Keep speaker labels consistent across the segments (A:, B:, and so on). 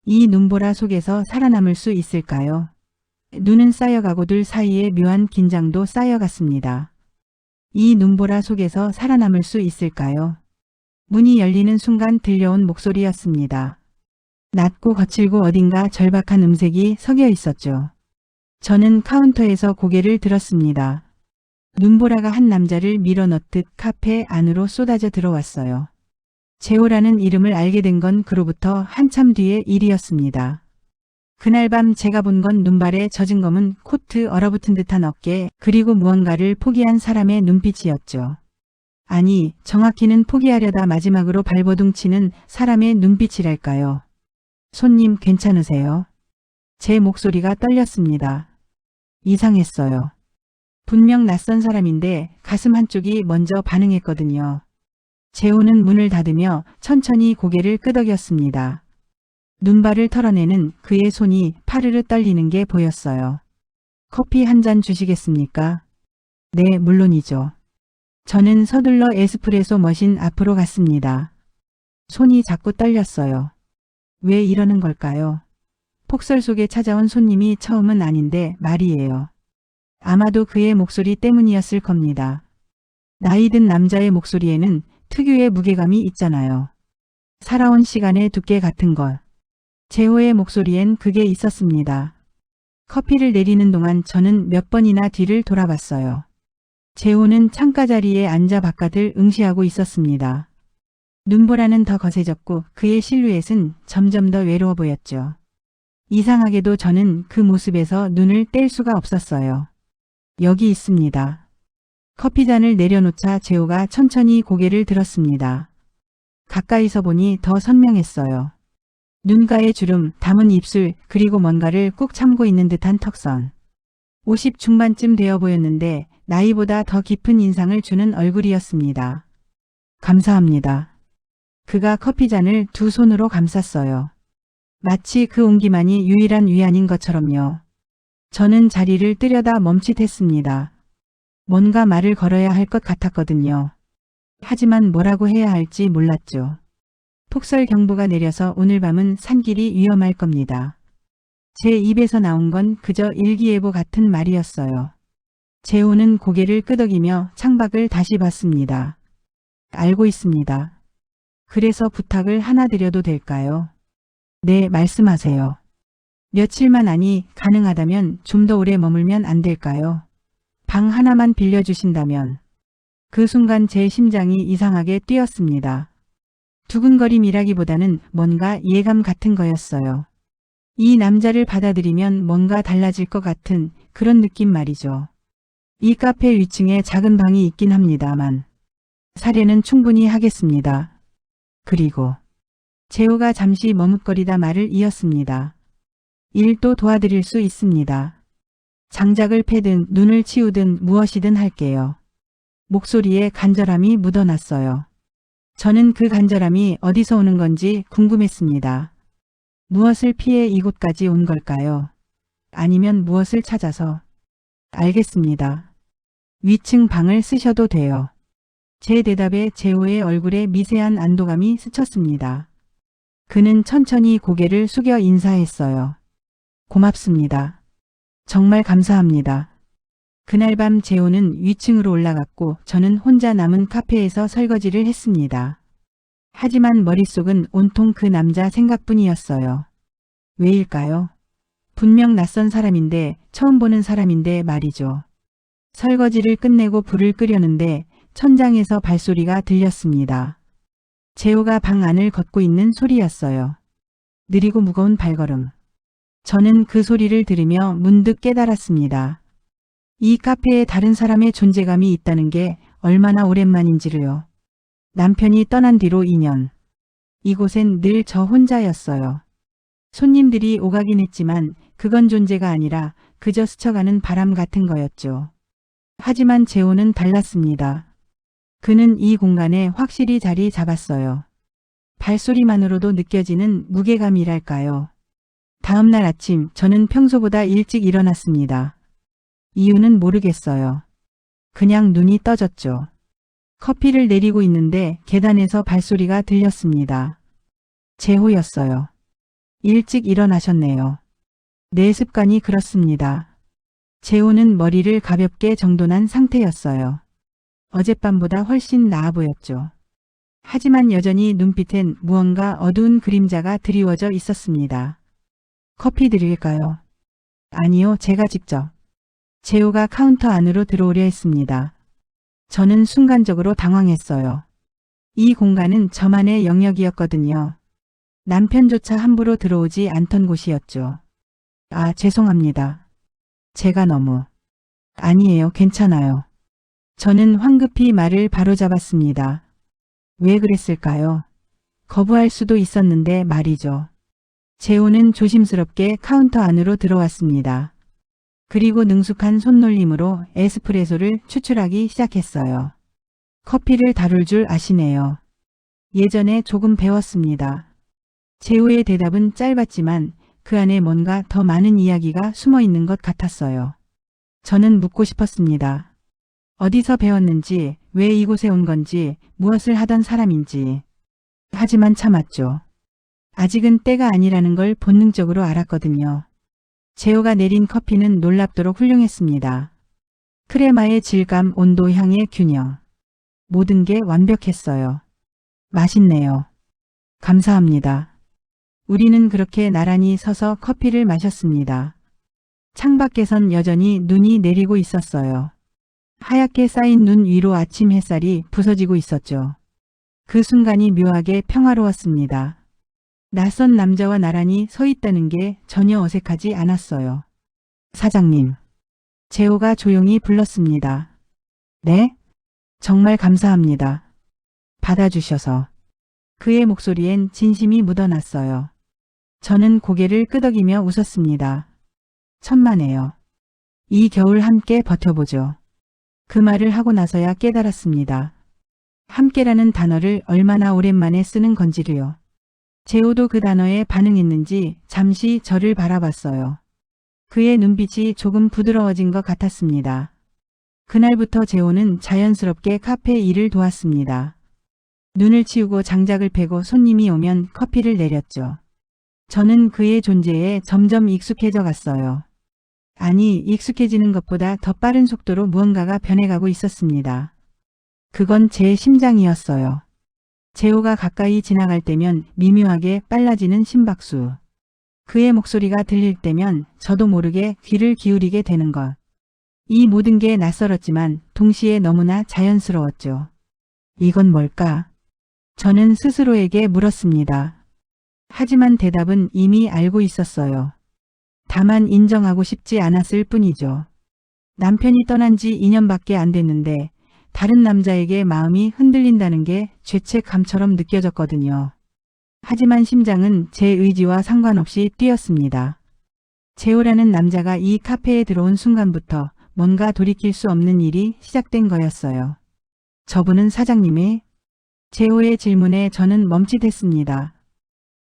A: 이 눈보라 속에서 살아남을 수 있을까요? 눈은 쌓여가고 둘 사이에 묘한 긴장도 쌓여갔습니다. 이 눈보라 속에서 살아남을 수 있을까요? 문이 열리는 순간 들려온 목소리였습니다. 낮고 거칠고 어딘가 절박한 음색이 섞여 있었죠. 저는 카운터에서 고개를 들었습니다. 눈보라가 한 남자를 밀어넣듯 카페 안으로 쏟아져 들어왔어요. 재호라는 이름을 알게 된 건 그로부터 한참 뒤의 일이었습니다. 그날 밤 제가 본 건 눈발에 젖은 검은 코트, 얼어붙은 듯한 어깨, 그리고 무언가를 포기한 사람의 눈빛이었죠. 아니, 정확히는 포기하려다 마지막으로 발버둥치는 사람의 눈빛이랄까요. 손님 괜찮으세요? 제 목소리가 떨렸습니다. 이상했어요. 분명 낯선 사람인데 가슴 한쪽이 먼저 반응했거든요. 재호는 문을 닫으며 천천히 고개를 끄덕였습니다. 눈발을 털어내는 그의 손이 파르르 떨리는 게 보였어요. 커피 한 잔 주시겠습니까? 네, 물론이죠. 저는 서둘러 에스프레소 머신 앞으로 갔습니다. 손이 자꾸 떨렸어요. 왜 이러는 걸까요? 폭설 속에 찾아온 손님이 처음은 아닌데 말이에요. 아마도 그의 목소리 때문이었을 겁니다. 나이 든 남자의 목소리에는 특유의 무게감이 있잖아요. 살아온 시간의 두께 같은 것. 재호의 목소리엔 그게 있었습니다. 커피를 내리는 동안 저는 몇 번이나 뒤를 돌아봤어요. 재호는 창가 자리에 앉아 바깥을 응시하고 있었습니다. 눈보라는 더 거세졌고 그의 실루엣은 점점 더 외로워 보였죠. 이상하게도 저는 그 모습에서 눈을 뗄 수가 없었어요. 여기 있습니다. 커피잔을 내려놓자 재호가 천천히 고개를 들었습니다. 가까이서 보니 더 선명했어요. 눈가의 주름, 담은 입술, 그리고 뭔가를 꾹 참고 있는 듯한 턱선. 50 중반쯤 되어 보였는데 나이보다 더 깊은 인상을 주는 얼굴이었습니다. 감사합니다. 그가 커피잔을 두 손으로 감쌌어요. 마치 그 온기만이 유일한 위안인 것처럼요. 저는 자리를 뜨려다 멈칫했습니다. 뭔가 말을 걸어야 할 것 같았거든요. 하지만 뭐라고 해야 할지 몰랐죠. 폭설 경보가 내려서 오늘 밤은 산길이 위험할 겁니다. 제 입에서 나온 건 그저 일기예보 같은 말이었어요. 재호는 고개를 끄덕이며 창밖을 다시 봤습니다. 알고 있습니다. 그래서 부탁을 하나 드려도 될까요? 네, 말씀하세요. 며칠만 아니 가능하다면 좀 더 오래 머물면 안 될까요? 방 하나만 빌려주신다면. 그 순간 제 심장이 이상하게 뛰었습니다. 두근거림이라기보다는 뭔가 예감 같은 거였어요. 이 남자를 받아들이면 뭔가 달라질 것 같은 그런 느낌 말이죠. 이 카페 위층에 작은 방이 있긴 합니다만 사례는 충분히 하겠습니다. 그리고 재호가 잠시 머뭇거리다 말을 이었습니다. 일도 도와드릴 수 있습니다. 장작을 패든 눈을 치우든 무엇이든 할게요. 목소리에 간절함이 묻어났어요. 저는 그 간절함이 어디서 오는 건지 궁금했습니다. 무엇을 피해 이곳까지 온 걸까요? 아니면 무엇을 찾아서? 알겠습니다. 위층 방을 쓰셔도 돼요. 제 대답에 재호의 얼굴에 미세한 안도감이 스쳤습니다. 그는 천천히 고개를 숙여 인사했어요. 고맙습니다. 정말 감사합니다. 그날 밤 재호는 위층으로 올라갔고 저는 혼자 남은 카페에서 설거지를 했습니다. 하지만 머릿속은 온통 그 남자 생각뿐이었어요. 왜일까요? 분명 낯선 사람인데 처음 보는 사람인데 말이죠. 설거지를 끝내고 불을 끄려는데 천장에서 발소리가 들렸습니다. 재호가 방 안을 걷고 있는 소리였어요. 느리고 무거운 발걸음. 저는 그 소리를 들으며 문득 깨달았습니다. 이 카페에 다른 사람의 존재감이 있다는 게 얼마나 오랜만인지를요. 남편이 떠난 뒤로 2년. 이곳엔 늘 저 혼자였어요. 손님들이 오가긴 했지만 그건 존재가 아니라 그저 스쳐가는 바람 같은 거였죠. 하지만 재호는 달랐습니다. 그는 이 공간에 확실히 자리 잡았어요. 발소리만으로도 느껴지는 무게감이랄까요. 다음 날 아침 저는 평소보다 일찍 일어났습니다. 이유는 모르겠어요. 그냥 눈이 떠졌죠. 커피를 내리고 있는데 계단에서 발소리가 들렸습니다. 재호였어요. 일찍 일어나셨네요. 내 습관이 그렇습니다. 재호는 머리를 가볍게 정돈한 상태였어요. 어젯밤보다 훨씬 나아 보였죠. 하지만 여전히 눈빛엔 무언가 어두운 그림자가 드리워져 있었습니다. 커피 드릴까요? 아니요, 제가 직접. 재호가 카운터 안으로 들어오려 했습니다. 저는 순간적으로 당황했어요. 이 공간은 저만의 영역이었거든요. 남편조차 함부로 들어오지 않던 곳이었죠. 아, 죄송합니다. 제가 너무. 아니에요, 괜찮아요. 저는 황급히 말을 바로잡았습니다. 왜 그랬을까요? 거부할 수도 있었는데 말이죠. 재호는 조심스럽게 카운터 안으로 들어왔습니다. 그리고 능숙한 손놀림으로 에스프레소를 추출하기 시작했어요. 커피를 다룰 줄 아시네요. 예전에 조금 배웠습니다. 재호의 대답은 짧았지만 그 안에 뭔가 더 많은 이야기가 숨어 있는 것 같았어요. 저는 묻고 싶었습니다. 어디서 배웠는지, 왜 이곳에 온 건지, 무엇을 하던 사람인지. 하지만 참았죠. 아직은 때가 아니라는 걸 본능적으로 알았거든요. 재호가 내린 커피는 놀랍도록 훌륭했습니다. 크레마의 질감, 온도, 향의 균형. 모든 게 완벽했어요. 맛있네요. 감사합니다. 우리는 그렇게 나란히 서서 커피를 마셨습니다. 창밖에선 여전히 눈이 내리고 있었어요. 하얗게 쌓인 눈 위로 아침 햇살이 부서지고 있었죠. 그 순간이 묘하게 평화로웠습니다. 낯선 남자와 나란히 서 있다는 게 전혀 어색하지 않았어요. 사장님. 재호가 조용히 불렀습니다. 네? 정말 감사합니다. 받아주셔서. 그의 목소리엔 진심이 묻어났어요. 저는 고개를 끄덕이며 웃었습니다. 천만에요. 이 겨울 함께 버텨보죠. 그 말을 하고 나서야 깨달았습니다. 함께라는 단어를 얼마나 오랜만에 쓰는 건지를요. 재호도 그 단어에 반응했는지 잠시 저를 바라봤어요. 그의 눈빛이 조금 부드러워진 것 같았습니다. 그날부터 재호는 자연스럽게 카페 일을 도왔습니다. 눈을 치우고 장작을 패고 손님이 오면 커피를 내렸죠. 저는 그의 존재에 점점 익숙해져 갔어요. 아니, 익숙해지는 것보다 더 빠른 속도로 무언가가 변해가고 있었습니다. 그건 제 심장이었어요. 재호가 가까이 지나갈 때면 미묘하게 빨라지는 심박수. 그의 목소리가 들릴 때면 저도 모르게 귀를 기울이게 되는 것. 이 모든 게 낯설었지만 동시에 너무나 자연스러웠죠. 이건 뭘까? 저는 스스로에게 물었습니다. 하지만 대답은 이미 알고 있었어요. 다만 인정하고 싶지 않았을 뿐이죠. 남편이 떠난 지 2년밖에 안 됐는데 다른 남자에게 마음이 흔들린다는 게 죄책감처럼 느껴졌거든요. 하지만 심장은 제 의지와 상관없이 뛰었습니다. 재호라는 남자가 이 카페에 들어온 순간부터 뭔가 돌이킬 수 없는 일이 시작된 거였어요. 저분은 사장님의? 재호의 질문에 저는 멈칫했습니다.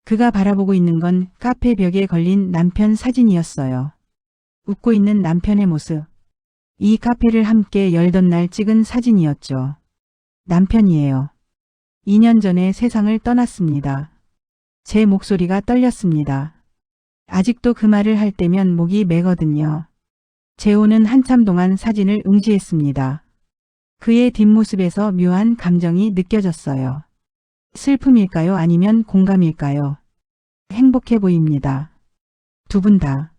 A: 그가 바라보고 있는 건 카페 벽에 걸린 남편 사진이었어요. 웃고 있는 남편의 모습. 이 카페를 함께 열던 날 찍은 사진이었죠. 남편이에요. 2년 전에 세상을 떠났습니다. 제 목소리가 떨렸습니다. 아직도 그 말을 할 때면 목이 메거든요. 재호는 한참 동안 사진을 응시했습니다. 그의 뒷모습에서 묘한 감정이 느껴졌어요. 슬픔일까요? 아니면 공감일까요? 행복해 보입니다. 두 분 다.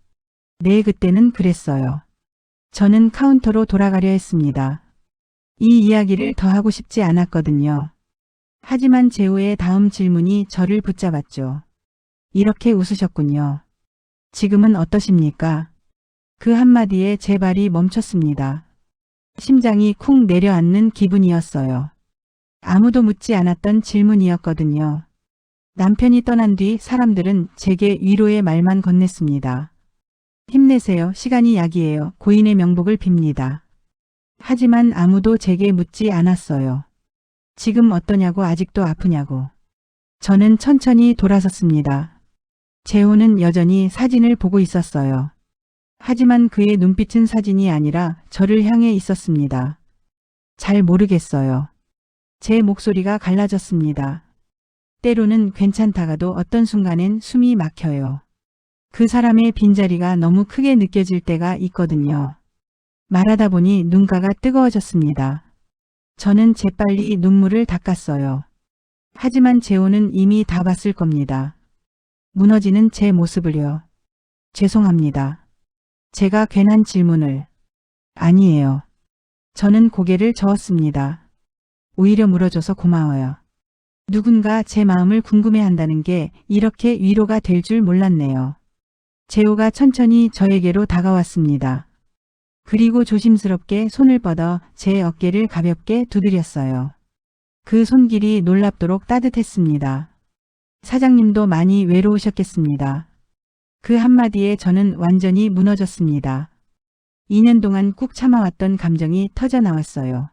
A: 네, 그때는 그랬어요. 저는 카운터로 돌아가려 했습니다. 이 이야기를 더 하고 싶지 않았거든요. 하지만 재호의 다음 질문이 저를 붙잡았죠. 이렇게 웃으셨군요. 지금은 어떠십니까? 그 한마디에 제 발이 멈췄습니다. 심장이 쿵 내려앉는 기분이었어요. 아무도 묻지 않았던 질문이었거든요. 남편이 떠난 뒤 사람들은 제게 위로의 말만 건넸습니다. 힘내세요. 시간이 약이에요. 고인의 명복을 빕니다. 하지만 아무도 제게 묻지 않았어요. 지금 어떠냐고, 아직도 아프냐고. 저는 천천히 돌아섰습니다. 재호는 여전히 사진을 보고 있었어요. 하지만 그의 눈빛은 사진이 아니라 저를 향해 있었습니다. 잘 모르겠어요. 제 목소리가 갈라졌습니다. 때로는 괜찮다가도 어떤 순간엔 숨이 막혀요. 그 사람의 빈자리가 너무 크게 느껴질 때가 있거든요. 말하다 보니 눈가가 뜨거워졌습니다. 저는 재빨리 눈물을 닦았어요. 하지만 재호는 이미 다 봤을 겁니다. 무너지는 제 모습을요. 죄송합니다. 제가 괜한 질문을. 아니에요. 저는 고개를 저었습니다. 오히려 물어줘서 고마워요. 누군가 제 마음을 궁금해한다는 게 이렇게 위로가 될 줄 몰랐네요. 재호가 천천히 저에게로 다가왔습니다. 그리고 조심스럽게 손을 뻗어 제 어깨를 가볍게 두드렸어요. 그 손길이 놀랍도록 따뜻했습니다. 사장님도 많이 외로우셨겠습니다. 그 한마디에 저는 완전히 무너졌습니다. 2년 동안 꾹 참아왔던 감정이 터져 나왔어요.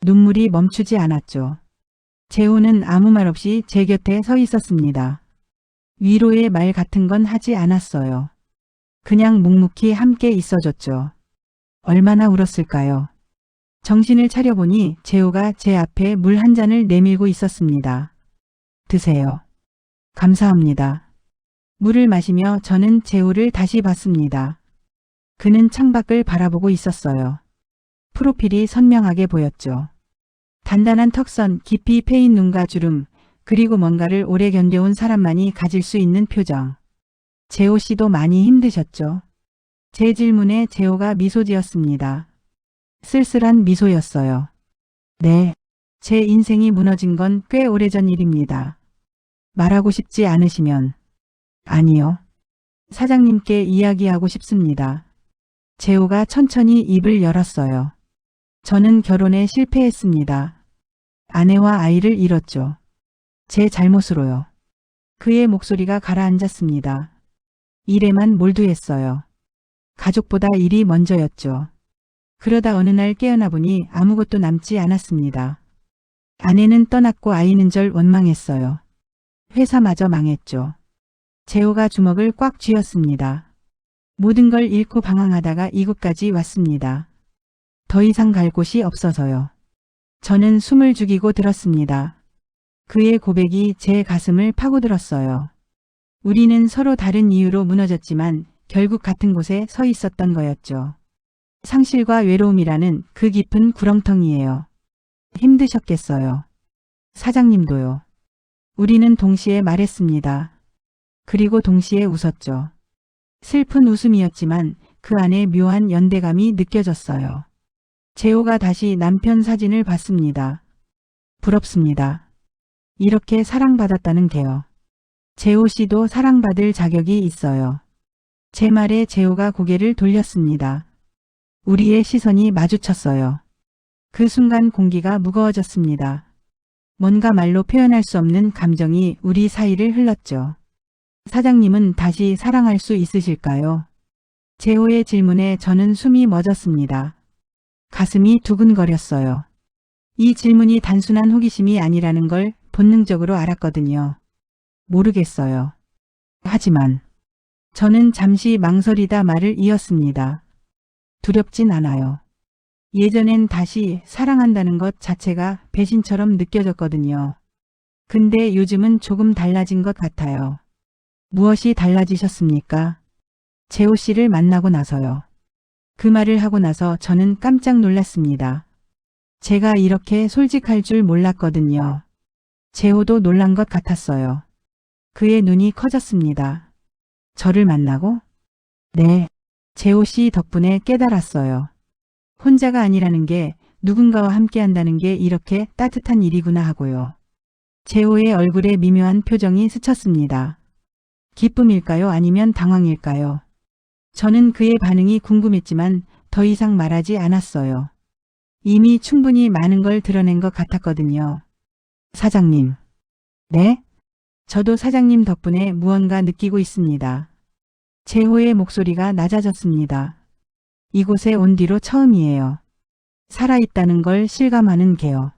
A: 눈물이 멈추지 않았죠. 재호는 아무 말 없이 제 곁에 서 있었습니다. 위로의 말 같은 건 하지 않았어요. 그냥 묵묵히 함께 있어줬죠. 얼마나 울었을까요? 정신을 차려보니 재호가 제 앞에 물 한 잔을 내밀고 있었습니다. 드세요. 감사합니다. 물을 마시며 저는 재호를 다시 봤습니다. 그는 창밖을 바라보고 있었어요. 프로필이 선명하게 보였죠. 단단한 턱선, 깊이 패인 눈과 주름, 그리고 뭔가를 오래 견뎌온 사람만이 가질 수 있는 표정. 재호 씨도 많이 힘드셨죠? 제 질문에 재호가 미소 지었습니다. 쓸쓸한 미소였어요. 네, 제 인생이 무너진 건 꽤 오래전 일입니다. 말하고 싶지 않으시면. 아니요. 사장님께 이야기하고 싶습니다. 재호가 천천히 입을 열었어요. 저는 결혼에 실패했습니다. 아내와 아이를 잃었죠. 제 잘못으로요. 그의 목소리가 가라앉았습니다. 일에만 몰두했어요. 가족보다 일이 먼저였죠. 그러다 어느 날 깨어나 보니 아무것도 남지 않았습니다. 아내는 떠났고 아이는 절 원망했어요. 회사마저 망했죠. 재호가 주먹을 꽉 쥐었습니다. 모든 걸 잃고 방황하다가 이곳까지 왔습니다. 더 이상 갈 곳이 없어서요. 저는 숨을 죽이고 들었습니다. 그의 고백이 제 가슴을 파고들었어요. 우리는 서로 다른 이유로 무너졌지만 결국 같은 곳에 서 있었던 거였죠. 상실과 외로움이라는 그 깊은 구렁텅이에요. 힘드셨겠어요. 사장님도요. 우리는 동시에 말했습니다. 그리고 동시에 웃었죠. 슬픈 웃음이었지만 그 안에 묘한 연대감이 느껴졌어요. 재호가 다시 남편 사진을 봤습니다. 부럽습니다. 이렇게 사랑받았다는 게요. 재호 씨도 사랑받을 자격이 있어요. 제 말에 재호가 고개를 돌렸습니다. 우리의 시선이 마주쳤어요. 그 순간 공기가 무거워졌습니다. 뭔가 말로 표현할 수 없는 감정이 우리 사이를 흘렀죠. 사장님은 다시 사랑할 수 있으실까요? 재호의 질문에 저는 숨이 멎었습니다. 가슴이 두근거렸어요. 이 질문이 단순한 호기심이 아니라는 걸 본능적으로 알았거든요. 모르겠어요. 하지만 저는 잠시 망설이다 말을 이었습니다. 두렵진 않아요. 예전엔 다시 사랑한다는 것 자체가 배신처럼 느껴졌거든요. 근데 요즘은 조금 달라진 것 같아요. 무엇이 달라지셨습니까? 재호 씨를 만나고 나서요. 그 말을 하고 나서 저는 깜짝 놀랐습니다. 제가 이렇게 솔직할 줄 몰랐거든요. 재호도 놀란 것 같았어요. 그의 눈이 커졌습니다. 저를 만나고? 네. 재호 씨 덕분에 깨달았어요. 혼자가 아니라는 게 누군가와 함께한다는 게 이렇게 따뜻한 일이구나 하고요. 재호의 얼굴에 미묘한 표정이 스쳤습니다. 기쁨일까요? 아니면 당황일까요? 저는 그의 반응이 궁금했지만 더 이상 말하지 않았어요. 이미 충분히 많은 걸 드러낸 것 같았거든요. 사장님. 네? 저도 사장님 덕분에 무언가 느끼고 있습니다. 재호의 목소리가 낮아졌습니다. 이곳에 온 뒤로 처음이에요. 살아있다는 걸 실감하는 게요.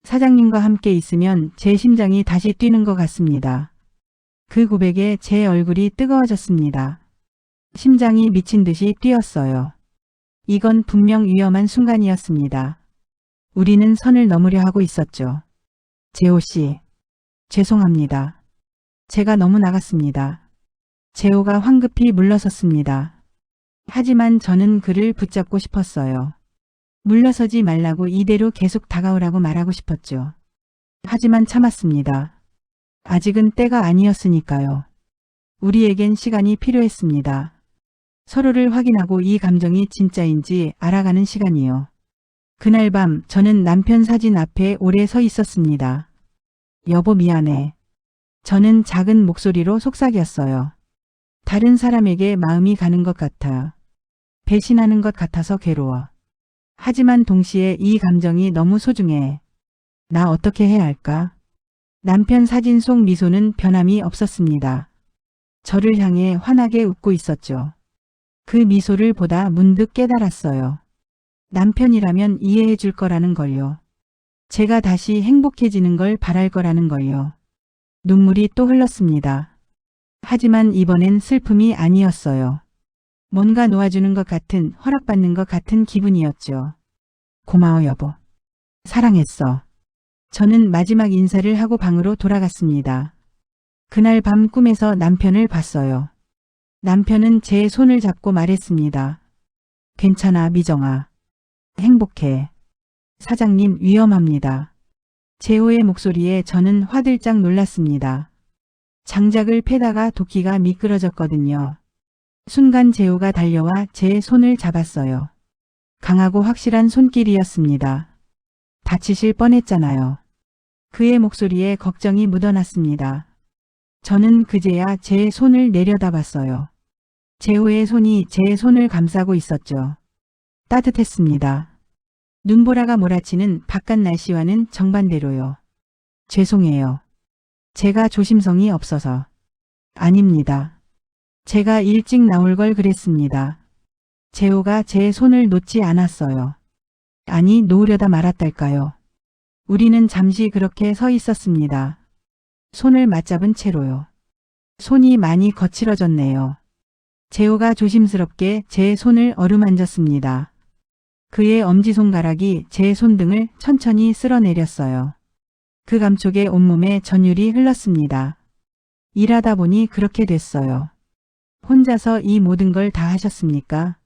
A: 사장님과 함께 있으면 제 심장이 다시 뛰는 것 같습니다. 그 고백에 제 얼굴이 뜨거워졌습니다. 심장이 미친 듯이 뛰었어요. 이건 분명 위험한 순간이었습니다. 우리는 선을 넘으려 하고 있었죠. 재호 씨. 죄송합니다. 제가 너무 나갔습니다. 재호가 황급히 물러섰습니다. 하지만 저는 그를 붙잡고 싶었어요. 물러서지 말라고 이대로 계속 다가오라고 말하고 싶었죠. 하지만 참았습니다. 아직은 때가 아니었으니까요. 우리에겐 시간이 필요했습니다. 서로를 확인하고 이 감정이 진짜인지 알아가는 시간이요. 그날 밤 저는 남편 사진 앞에 오래 서 있었습니다. 여보 미안해. 저는 작은 목소리로 속삭였어요. 다른 사람에게 마음이 가는 것 같아. 배신하는 것 같아서 괴로워. 하지만 동시에 이 감정이 너무 소중해. 나 어떻게 해야 할까? 남편 사진 속 미소는 변함이 없었습니다. 저를 향해 환하게 웃고 있었죠. 그 미소를 보다 문득 깨달았어요. 남편이라면 이해해 줄 거라는 걸요. 제가 다시 행복해지는 걸 바랄 거라는 걸요. 눈물이 또 흘렀습니다. 하지만 이번엔 슬픔이 아니었어요. 뭔가 놓아주는 것 같은, 허락받는 것 같은 기분이었죠. 고마워 여보. 사랑했어. 저는 마지막 인사를 하고 방으로 돌아갔습니다. 그날 밤 꿈에서 남편을 봤어요. 남편은 제 손을 잡고 말했습니다. 괜찮아 미정아. 행복해. 사장님 위험합니다. 재호의 목소리에 저는 화들짝 놀랐습니다. 장작을 패다가 도끼가 미끄러졌거든요. 순간 재호가 달려와 제 손을 잡았어요. 강하고 확실한 손길이었습니다. 다치실 뻔했잖아요. 그의 목소리에 걱정이 묻어났습니다. 저는 그제야 제 손을 내려다봤어요. 재호의 손이 제 손을 감싸고 있었죠. 따뜻했습니다. 눈보라가 몰아치는 바깥 날씨와는 정반대로요. 죄송해요. 제가 조심성이 없어서. 아닙니다. 제가 일찍 나올 걸 그랬습니다. 재호가 제 손을 놓지 않았어요. 아니 놓으려다 말았달까요. 우리는 잠시 그렇게 서 있었습니다. 손을 맞잡은 채로요. 손이 많이 거칠어졌네요. 재호가 조심스럽게 제 손을 어루만졌습니다. 그의 엄지손가락이 제 손등을 천천히 쓸어내렸어요. 그 감촉에 온몸에 전율이 흘렀습니다. 일하다 보니 그렇게 됐어요. 혼자서 이 모든 걸 다 하셨습니까?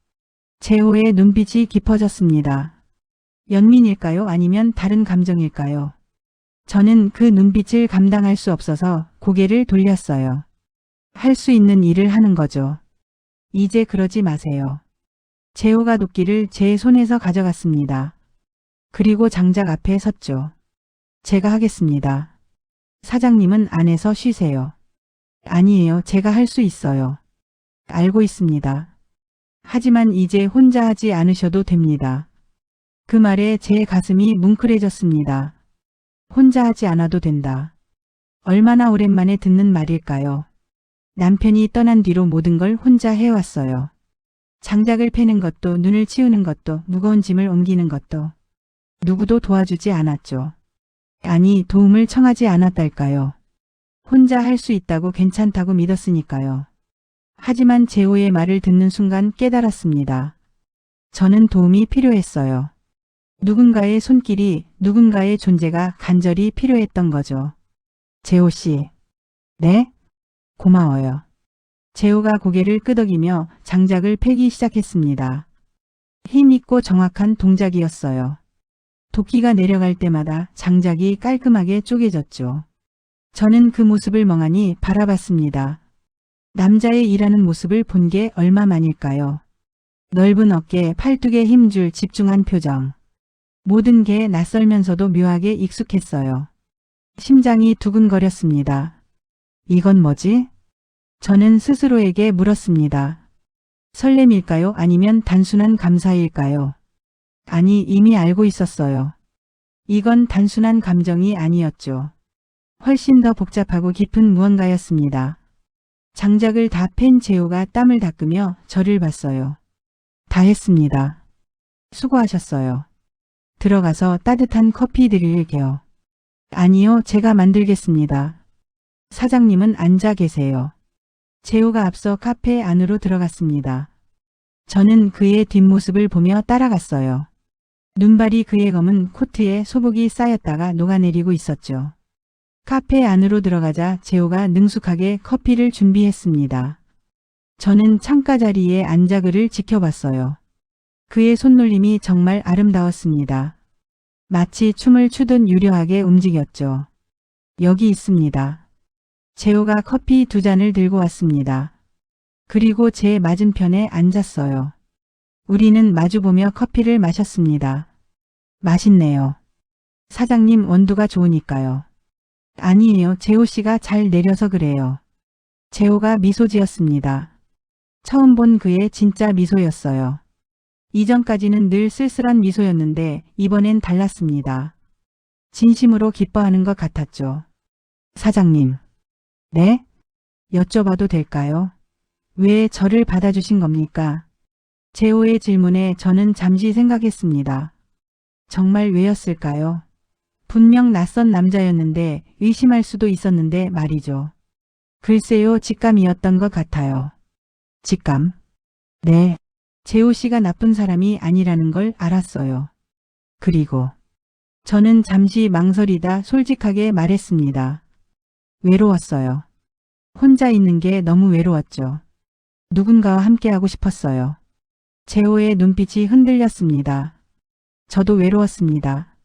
A: 재호의 눈빛이 깊어졌습니다. 연민일까요? 아니면 다른 감정일까요? 저는 그 눈빛을 감당할 수 없어서 고개를 돌렸어요. 할 수 있는 일을 하는 거죠. 이제 그러지 마세요. 재호가 도끼를 제 손에서 가져갔습니다. 그리고 장작 앞에 섰죠. 제가 하겠습니다. 사장님은 안에서 쉬세요. 아니에요. 제가 할 수 있어요. 알고 있습니다. 하지만 이제 혼자 하지 않으셔도 됩니다. 그 말에 제 가슴이 뭉클해졌습니다. 혼자 하지 않아도 된다. 얼마나 오랜만에 듣는 말일까요? 남편이 떠난 뒤로 모든 걸 혼자 해왔어요. 장작을 패는 것도, 눈을 치우는 것도, 무거운 짐을 옮기는 것도. 누구도 도와주지 않았죠. 아니, 도움을 청하지 않았달까요. 혼자 할 수 있다고 괜찮다고 믿었으니까요. 하지만 재호의 말을 듣는 순간 깨달았습니다. 저는 도움이 필요했어요. 누군가의 손길이, 누군가의 존재가 간절히 필요했던 거죠. 재호 씨. 네? 고마워요. 재호가 고개를 끄덕이며 장작을 패기 시작했습니다. 힘있고 정확한 동작이었어요. 도끼가 내려갈 때마다 장작이 깔끔하게 쪼개졌죠. 저는 그 모습을 멍하니 바라봤습니다. 남자의 일하는 모습을 본 게 얼마만일까요? 넓은 어깨, 팔뚝에 힘줄 집중한 표정. 모든 게 낯설면서도 묘하게 익숙했어요. 심장이 두근거렸습니다. 이건 뭐지? 저는 스스로에게 물었습니다. 설렘일까요? 아니면 단순한 감사일까요? 아니, 이미 알고 있었어요. 이건 단순한 감정이 아니었죠. 훨씬 더 복잡하고 깊은 무언가였습니다. 장작을 다 팬 재호가 땀을 닦으며 저를 봤어요. 다 했습니다. 수고하셨어요. 들어가서 따뜻한 커피 드릴게요. 아니요, 제가 만들겠습니다. 사장님은 앉아 계세요. 재호가 앞서 카페 안으로 들어갔습니다. 저는 그의 뒷모습을 보며 따라갔어요. 눈발이 그의 검은 코트에 소복이 쌓였다가 녹아내리고 있었죠. 카페 안으로 들어가자 재호가 능숙하게 커피를 준비했습니다. 저는 창가 자리에 앉아 그를 지켜봤어요. 그의 손놀림이 정말 아름다웠습니다. 마치 춤을 추듯 유려하게 움직였죠. 여기 있습니다. 재호가 커피 2잔을 들고 왔습니다. 그리고 제 맞은편에 앉았어요. 우리는 마주보며 커피를 마셨습니다. 맛있네요. 사장님 원두가 좋으니까요. 아니에요. 재호 씨가 잘 내려서 그래요. 재호가 미소 지었습니다. 처음 본 그의 진짜 미소였어요. 이전까지는 늘 쓸쓸한 미소였는데 이번엔 달랐습니다. 진심으로 기뻐하는 것 같았죠. 사장님. 네? 여쭤봐도 될까요? 왜 저를 받아주신 겁니까? 재호의 질문에 저는 잠시 생각했습니다. 정말 왜였을까요? 분명 낯선 남자였는데 의심할 수도 있었는데 말이죠. 글쎄요, 직감이었던 것 같아요. 직감? 네. 재호 씨가 나쁜 사람이 아니라는 걸 알았어요. 그리고 저는 잠시 망설이다 솔직하게 말했습니다. 외로웠어요. 혼자 있는 게 너무 외로웠죠. 누군가와 함께하고 싶었어요. 재호의 눈빛이 흔들렸습니다. 저도 외로웠습니다.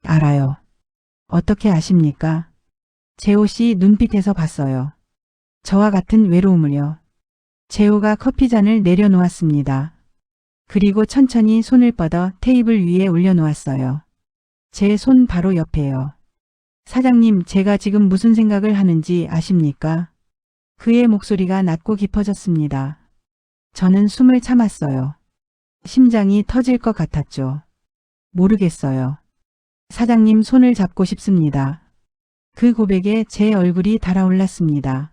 A: 알아요. 어떻게 아십니까? 재호 씨 눈빛에서 봤어요. 저와 같은 외로움을요. 재호가 커피잔을 내려놓았습니다. 그리고 천천히 손을 뻗어 테이블 위에 올려놓았어요. 제 손 바로 옆에요. 사장님, 제가 지금 무슨 생각을 하는지 아십니까? 그의 목소리가 낮고 깊어졌습니다. 저는 숨을 참았어요. 심장이 터질 것 같았죠. 모르겠어요. 사장님 손을 잡고 싶습니다. 그 고백에 제 얼굴이 달아올랐습니다.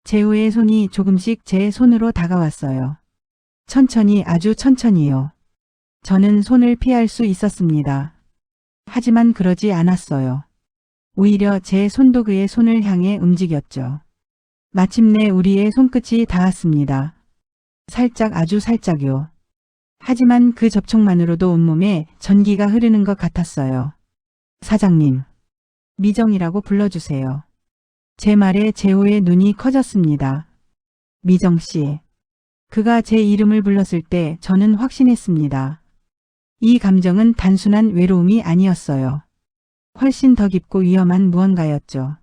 A: 재호의 손이 조금씩 제 손으로 다가왔어요. 천천히, 아주 천천히요. 저는 손을 피할 수 있었습니다. 하지만 그러지 않았어요. 오히려 제 손도 그의 손을 향해 움직였죠. 마침내 우리의 손끝이 닿았습니다. 살짝, 아주 살짝요. 하지만 그 접촉만으로도 온몸에 전기가 흐르는 것 같았어요. 사장님, 미정이라고 불러주세요. 제 말에 재호의 눈이 커졌습니다. 미정 씨. 그가 제 이름을 불렀을 때 저는 확신했습니다. 이 감정은 단순한 외로움이 아니었어요. 훨씬 더 깊고 위험한 무언가였죠.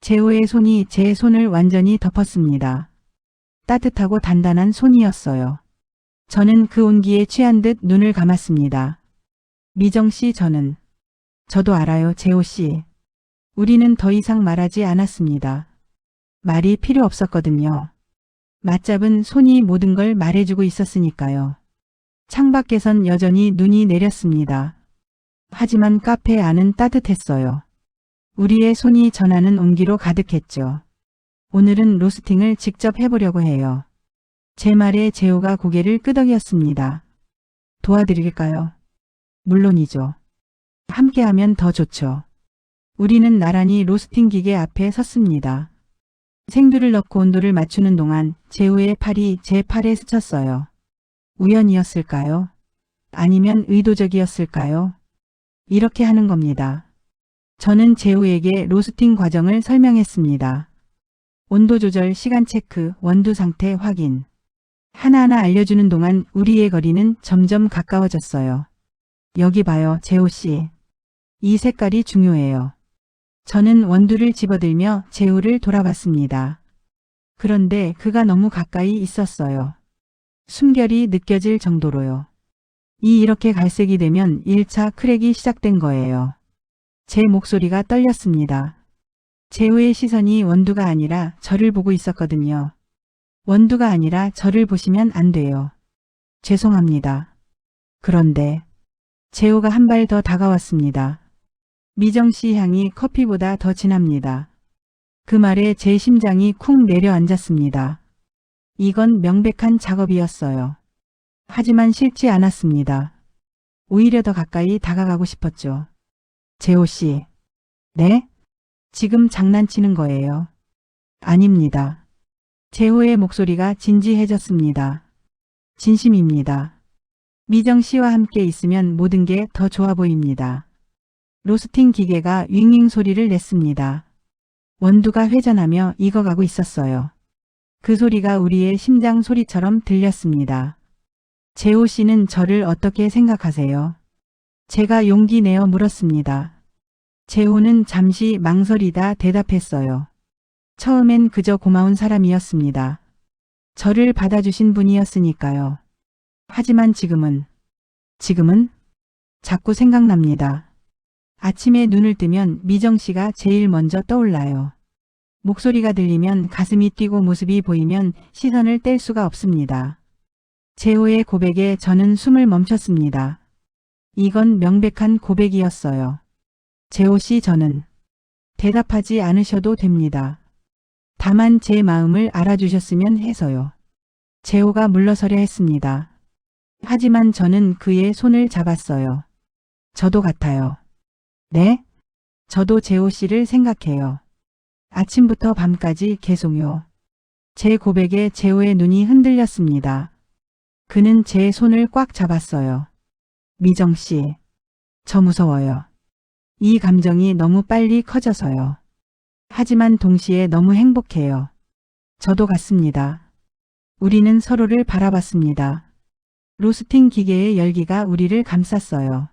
A: 재호의 손이 제 손을 완전히 덮었습니다. 따뜻하고 단단한 손이었어요. 저는 그 온기에 취한 듯 눈을 감았습니다. 미정 씨, 저도 알아요, 재호 씨. 우리는 더 이상 말하지 않았습니다. 말이 필요 없었거든요. 맞잡은 손이 모든 걸 말해주고 있었으니까요. 창밖에선 여전히 눈이 내렸습니다. 하지만 카페 안은 따뜻했어요. 우리의 손이 전하는 온기로 가득했죠. 오늘은 로스팅을 직접 해보려고 해요. 제 말에 재호가 고개를 끄덕였습니다. 도와드릴까요? 물론이죠. 함께하면 더 좋죠. 우리는 나란히 로스팅 기계 앞에 섰습니다. 생두를 넣고 온도를 맞추는 동안 재호의 팔이 제 팔에 스쳤어요. 우연이었을까요? 아니면 의도적이었을까요? 이렇게 하는 겁니다. 저는 재호에게 로스팅 과정을 설명했습니다. 온도 조절, 시간 체크, 원두 상태 확인. 하나하나 알려주는 동안 우리의 거리는 점점 가까워졌어요. 여기 봐요, 재호 씨. 이 색깔이 중요해요. 저는 원두를 집어들며 재호를 돌아봤습니다. 그런데 그가 너무 가까이 있었어요. 숨결이 느껴질 정도로요. 이렇게 갈색이 되면 1차 크랙이 시작된 거예요. 제 목소리가 떨렸습니다. 재호의 시선이 원두가 아니라 저를 보고 있었거든요. 원두가 아니라 저를 보시면 안 돼요. 죄송합니다. 그런데 재호가 한 발 더 다가왔습니다. 미정 씨 향이 커피보다 더 진합니다. 그 말에 제 심장이 쿵 내려앉았습니다. 이건 명백한 작업이었어요. 하지만 싫지 않았습니다. 오히려 더 가까이 다가가고 싶었죠. 재호 씨. 네? 지금 장난치는 거예요? 아닙니다. 재호의 목소리가 진지해졌습니다. 진심입니다. 미정 씨와 함께 있으면 모든 게 더 좋아 보입니다. 로스팅 기계가 윙윙 소리를 냈습니다. 원두가 회전하며 익어가고 있었어요. 그 소리가 우리의 심장 소리처럼 들렸습니다. 재호 씨는 저를 어떻게 생각하세요? 제가 용기 내어 물었습니다. 재호는 잠시 망설이다 대답했어요. 처음엔 그저 고마운 사람이었습니다. 저를 받아주신 분이었으니까요. 하지만 지금은 자꾸 생각납니다. 아침에 눈을 뜨면 미정 씨가 제일 먼저 떠올라요. 목소리가 들리면 가슴이 뛰고 모습이 보이면 시선을 뗄 수가 없습니다. 재호의 고백에 저는 숨을 멈췄습니다. 이건 명백한 고백이었어요. 재호 씨, 저는 대답하지 않으셔도 됩니다. 다만 제 마음을 알아주셨으면 해서요. 재호가 물러서려 했습니다. 하지만 저는 그의 손을 잡았어요. 저도 같아요. 네? 저도 재호 씨를 생각해요. 아침부터 밤까지 계속요. 제 고백에 재호의 눈이 흔들렸습니다. 그는 제 손을 꽉 잡았어요. 미정 씨, 저 무서워요. 이 감정이 너무 빨리 커져서요. 하지만 동시에 너무 행복해요. 저도 같습니다. 우리는 서로를 바라봤습니다. 로스팅 기계의 열기가 우리를 감쌌어요.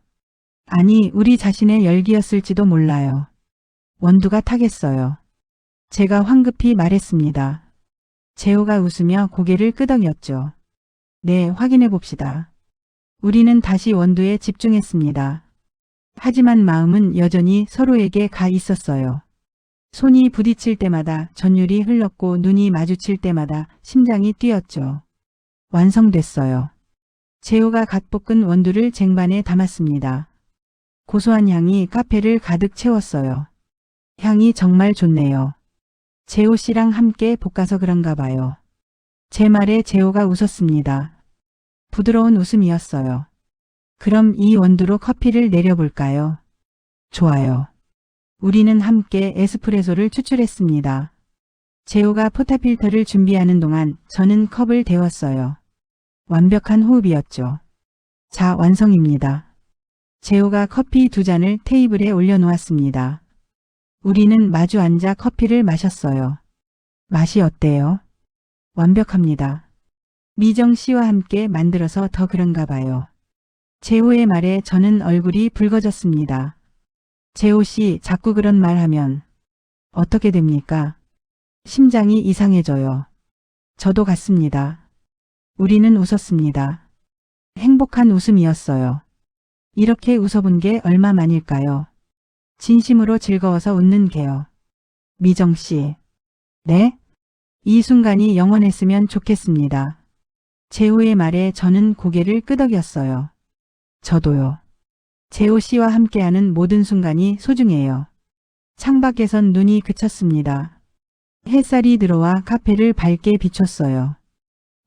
A: 아니, 우리 자신의 열기였을지도 몰라요. 원두가 타겠어요. 제가 황급히 말했습니다. 재호가 웃으며 고개를 끄덕였죠. 네, 확인해 봅시다. 우리는 다시 원두에 집중했습니다. 하지만 마음은 여전히 서로에게 가 있었어요. 손이 부딪힐 때마다 전율이 흘렀고 눈이 마주칠 때마다 심장이 뛰었죠. 완성됐어요. 재호가 갓 볶은 원두를 쟁반에 담았습니다. 고소한 향이 카페를 가득 채웠어요. 향이 정말 좋네요. 재호 씨랑 함께 볶아서 그런가 봐요. 제 말에 재호가 웃었습니다. 부드러운 웃음이었어요. 그럼 이 원두로 커피를 내려볼까요? 좋아요. 우리는 함께 에스프레소를 추출했습니다. 재호가 포타필터를 준비하는 동안 저는 컵을 데웠어요. 완벽한 호흡이었죠. 자, 완성입니다. 재호가 커피 2잔을 테이블에 올려놓았습니다. 우리는 마주 앉아 커피를 마셨어요. 맛이 어때요? 완벽합니다. 미정 씨와 함께 만들어서 더 그런가 봐요. 재호의 말에 저는 얼굴이 붉어졌습니다. 재호 씨, 자꾸 그런 말 하면 어떻게 됩니까? 심장이 이상해져요. 저도 같습니다. 우리는 웃었습니다. 행복한 웃음이었어요. 이렇게 웃어본 게 얼마만일까요? 진심으로 즐거워서 웃는 게요. 미정 씨. 네? 이 순간이 영원했으면 좋겠습니다. 재호의 말에 저는 고개를 끄덕였어요. 저도요. 재호 씨와 함께하는 모든 순간이 소중해요. 창밖에선 눈이 그쳤습니다. 햇살이 들어와 카페를 밝게 비췄어요.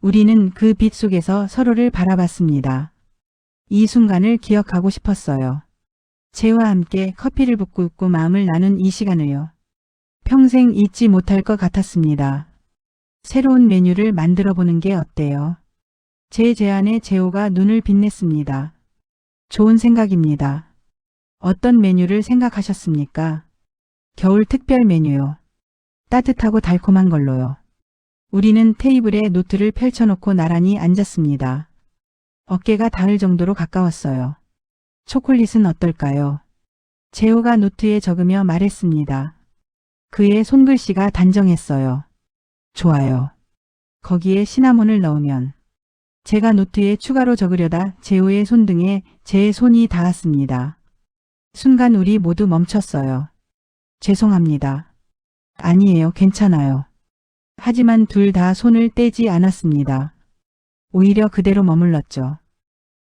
A: 우리는 그 빛 속에서 서로를 바라봤습니다. 이 순간을 기억하고 싶었어요. 재호와 함께 커피를 붓고 웃고 마음을 나눈 이 시간을요. 평생 잊지 못할 것 같았습니다. 새로운 메뉴를 만들어 보는 게 어때요? 제 제안에 재호가 눈을 빛냈습니다. 좋은 생각입니다. 어떤 메뉴를 생각하셨습니까? 겨울 특별 메뉴요. 따뜻하고 달콤한 걸로요. 우리는 테이블에 노트를 펼쳐놓고 나란히 앉았습니다. 어깨가 닿을 정도로 가까웠어요. 초콜릿은 어떨까요? 재호가 노트에 적으며 말했습니다. 그의 손글씨가 단정했어요. 좋아요. 거기에 시나몬을 넣으면. 제가 노트에 추가로 적으려다 재호의 손등에 제 손이 닿았습니다. 순간 우리 모두 멈췄어요. 죄송합니다. 아니에요, 괜찮아요. 하지만 둘 다 손을 떼지 않았습니다. 오히려 그대로 머물렀죠.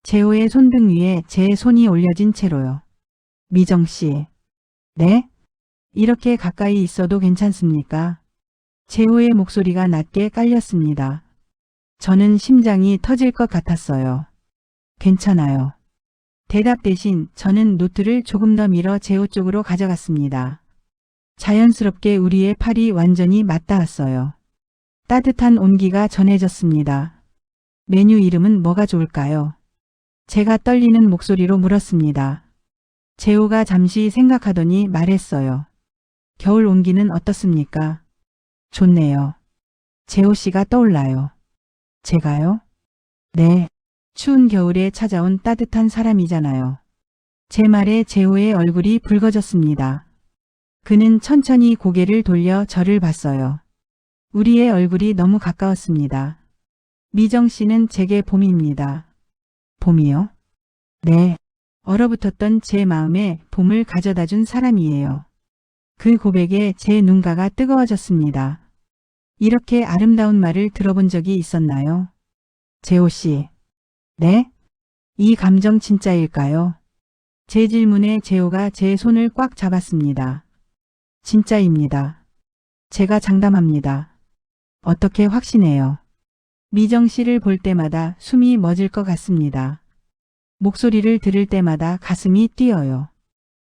A: 재호의 손등 위에 제 손이 올려진 채로요. 미정 씨. 네? 이렇게 가까이 있어도 괜찮습니까? 재호의 목소리가 낮게 깔렸습니다. 저는 심장이 터질 것 같았어요. 괜찮아요. 대답 대신 저는 노트를 조금 더 밀어 재호 쪽으로 가져갔습니다. 자연스럽게 우리의 팔이 완전히 맞닿았어요. 따뜻한 온기가 전해졌습니다. 메뉴 이름은 뭐가 좋을까요? 제가 떨리는 목소리로 물었습니다. 재호가 잠시 생각하더니 말했어요. 겨울 온기는 어떻습니까? 좋네요. 재호 씨가 떠올라요. 제가요? 네. 추운 겨울에 찾아온 따뜻한 사람이잖아요. 제 말에 재호의 얼굴이 붉어졌습니다. 그는 천천히 고개를 돌려 저를 봤어요. 우리의 얼굴이 너무 가까웠습니다. 미정 씨는 제게 봄입니다. 봄이요? 네. 얼어붙었던 제 마음에 봄을 가져다 준 사람이에요. 그 고백에 제 눈가가 뜨거워졌습니다. 이렇게 아름다운 말을 들어본 적이 있었나요? 재호 씨. 네? 이 감정 진짜일까요? 제 질문에 재호가 제 손을 꽉 잡았습니다. 진짜입니다. 제가 장담합니다. 어떻게 확신해요? 미정 씨를 볼 때마다 숨이 멎을 것 같습니다. 목소리를 들을 때마다 가슴이 뛰어요.